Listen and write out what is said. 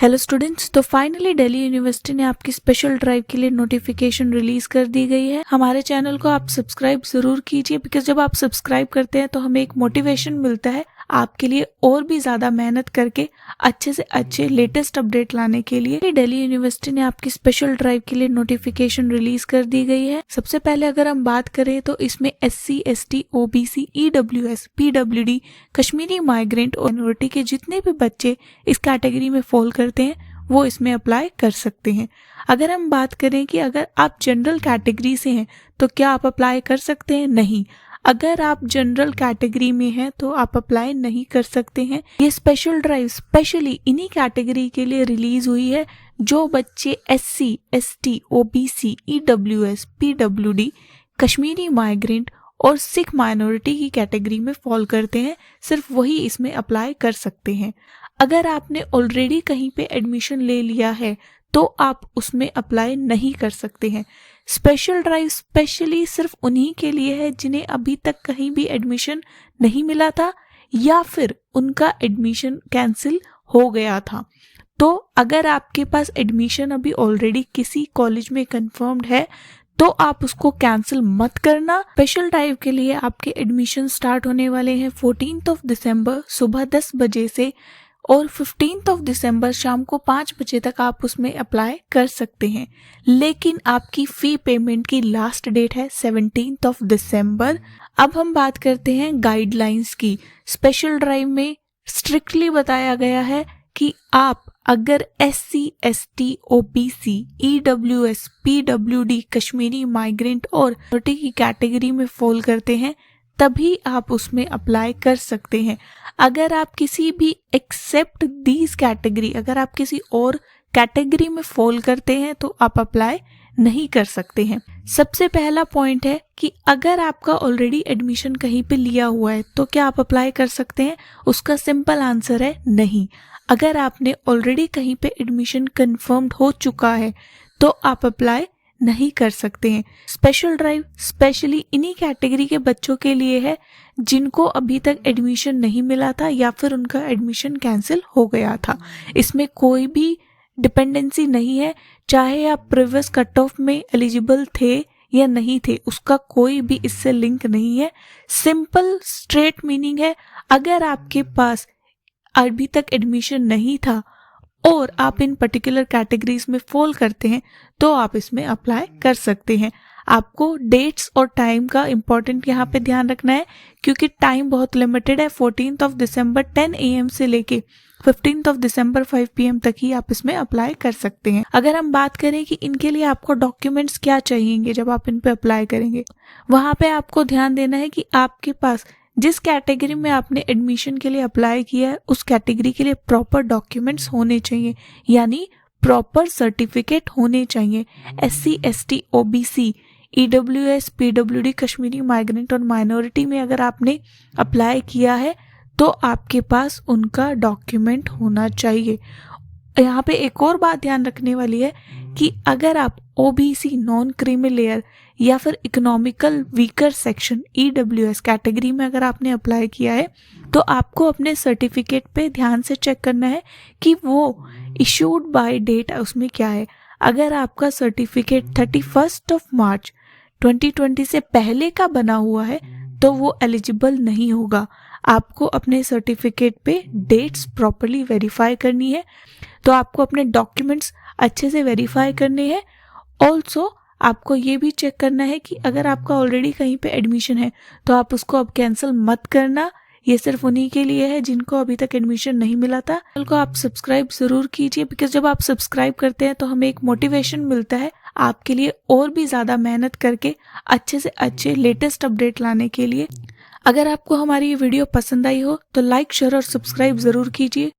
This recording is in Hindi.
हेलो स्टूडेंट्स, तो फाइनली दिल्ली यूनिवर्सिटी ने आपकी स्पेशल ड्राइव के लिए नोटिफिकेशन रिलीज कर दी गई है। हमारे चैनल को आप सब्सक्राइब जरूर कीजिए, बिकॉज जब आप सब्सक्राइब करते हैं तो हमें एक मोटिवेशन मिलता है आपके लिए और भी ज्यादा मेहनत करके अच्छे से अच्छे लेटेस्ट अपडेट लाने के लिए। दिल्ली यूनिवर्सिटी ने आपकी स्पेशल ड्राइव के लिए नोटिफिकेशन रिलीज कर दी गई है। सबसे पहले अगर हम बात करें तो इसमें SC, ST, OBC, EWS, PWD, Kashmiri migrant और माइनॉरिटी के जितने भी बच्चे इस कैटेगरी में फॉल करते हैं वो इसमें अप्लाई कर सकते हैं। अगर हम बात करें कि अगर आप जनरल कैटेगरी से हैं तो क्या आप अप्लाई कर सकते हैं? नहीं। अगर आप जनरल कैटेगरी में हैं तो आप अप्लाई नहीं कर सकते हैं। ये स्पेशल ड्राइव स्पेशली इन्हीं कैटेगरी के लिए रिलीज हुई है जो बच्चे SC, ST, OBC, EWS, PWD, Kashmiri migrant और सिख माइनॉरिटी की कैटेगरी में फॉल करते हैं। सिर्फ वही इसमें अप्लाई कर सकते हैं। अगर आपने ऑलरेडी कहीं पे एडमिशन ले लिया है तो आप उसमें अप्लाई नहीं कर सकते हैं। स्पेशल ड्राइव स्पेशली सिर्फ उन्हीं के लिए है जिन्हें अभी तक कहीं भी एडमिशन नहीं मिला था या फिर उनका एडमिशन कैंसिल हो गया था। तो अगर आपके पास एडमिशन अभी ऑलरेडी किसी कॉलेज में कंफर्म्ड है तो आप उसको कैंसिल मत करना। स्पेशल ड्राइव के लिए आपके एडमिशन स्टार्ट होने वाले हैं 14 दिसंबर सुबह 10 बजे से और 15 दिसंबर शाम को 5 बजे तक आप उसमें अप्लाई कर सकते हैं। लेकिन आपकी फी पेमेंट की लास्ट डेट है 17 दिसंबर। अब हम बात करते हैं गाइडलाइंस की। स्पेशल ड्राइव में स्ट्रिक्टली बताया गया है कि आप अगर SC, ST, OBC, EWS, PWD, Kashmiri migrant और माइनॉरिटी की कैटेगरी में फॉल करते हैं तभी आप उसमें अप्लाई कर सकते हैं। अगर आप किसी भी एक्सेप्ट दीज कैटेगरी, अगर आप किसी और कैटेगरी में फॉल करते हैं तो आप अप्लाई नहीं कर सकते हैं। सबसे पहला पॉइंट है कि अगर आपका ऑलरेडी एडमिशन कहीं पे लिया हुआ है तो क्या आप अप्लाई कर सकते हैं? उसका सिंपल आंसर है नहीं। अगर आपने ऑलरेडी कहीं पे एडमिशन कंफर्म्ड हो चुका है तो आप अप्लाई नहीं कर सकते हैं। स्पेशल ड्राइव स्पेशली इन्हीं कैटेगरी के बच्चों के लिए है जिनको अभी तक एडमिशन नहीं मिला था या फिर उनका एडमिशन कैंसिल हो गया था। इसमें कोई भी डिपेंडेंसी नहीं है, चाहे आप प्रीवियस कट ऑफ में एलिजिबल थे या नहीं थे, उसका कोई भी इससे लिंक नहीं है। सिंपल स्ट्रेट मीनिंग है, अगर आपके पास अभी तक एडमिशन नहीं था और आप इन पर्टिकुलर कैटेगरीज में फॉल करते हैं तो आप इसमें अप्लाई कर सकते हैं। आपको डेट्स और टाइम का इम्पोर्टेंट यहाँ पे ध्यान रखना है क्योंकि टाइम बहुत लिमिटेड है। 14 दिसंबर 10 AM से लेके 15 दिसंबर 5 PM तक ही आप इसमें अप्लाई कर सकते हैं। अगर हम बात करें कि इनके लिए आपको डॉक्यूमेंट्स क्या चाहिए जब आप इन पे अप्लाई करेंगे, वहाँ पे आपको ध्यान देना है कि आपके पास जिस कैटेगरी में आपने एडमिशन के लिए अप्लाई किया है उस कैटेगरी के लिए प्रॉपर डॉक्यूमेंट्स होने चाहिए, यानी प्रॉपर सर्टिफिकेट होने चाहिए। SC, ST, OBC, EWS, PWD, Kashmiri migrant और माइनॉरिटी में अगर आपने अप्लाई किया है तो आपके पास उनका डॉक्यूमेंट होना चाहिए। यहाँ पे एक और बात ध्यान रखने वाली है कि अगर आप OBC नॉन क्रीमी लेयर या फिर economical weaker section EWS category में अगर आपने अप्लाई किया है तो आपको अपने सर्टिफिकेट पे ध्यान से चेक करना है कि वो इशूड बाय डेट उसमें क्या है। अगर आपका सर्टिफिकेट 31 मार्च 2020 से पहले का बना हुआ है तो वो एलिजिबल नहीं होगा। आपको अपने सर्टिफिकेट पे डेट्स प्रॉपरली वेरीफाई करनी है, तो आपको अपने डॉक्यूमेंट्स अच्छे से वेरीफाई करने हैं। ऑल्सो आपको ये भी चेक करना है कि अगर आपका ऑलरेडी कहीं पे एडमिशन है तो आप उसको अब कैंसिल मत करना। ये सिर्फ उन्हीं के लिए है जिनको अभी तक एडमिशन नहीं मिला था। चैनल को आप सब्सक्राइब जरूर कीजिए, बिकॉज जब आप सब्सक्राइब करते हैं तो हमें एक मोटिवेशन मिलता है आपके लिए और भी ज़्यादा मेहनत करके अच्छे से अच्छे लेटेस्ट अपडेट लाने के लिए। अगर आपको हमारी ये वीडियो पसंद आई हो तो लाइक, शेयर और सब्सक्राइब जरूर कीजिए।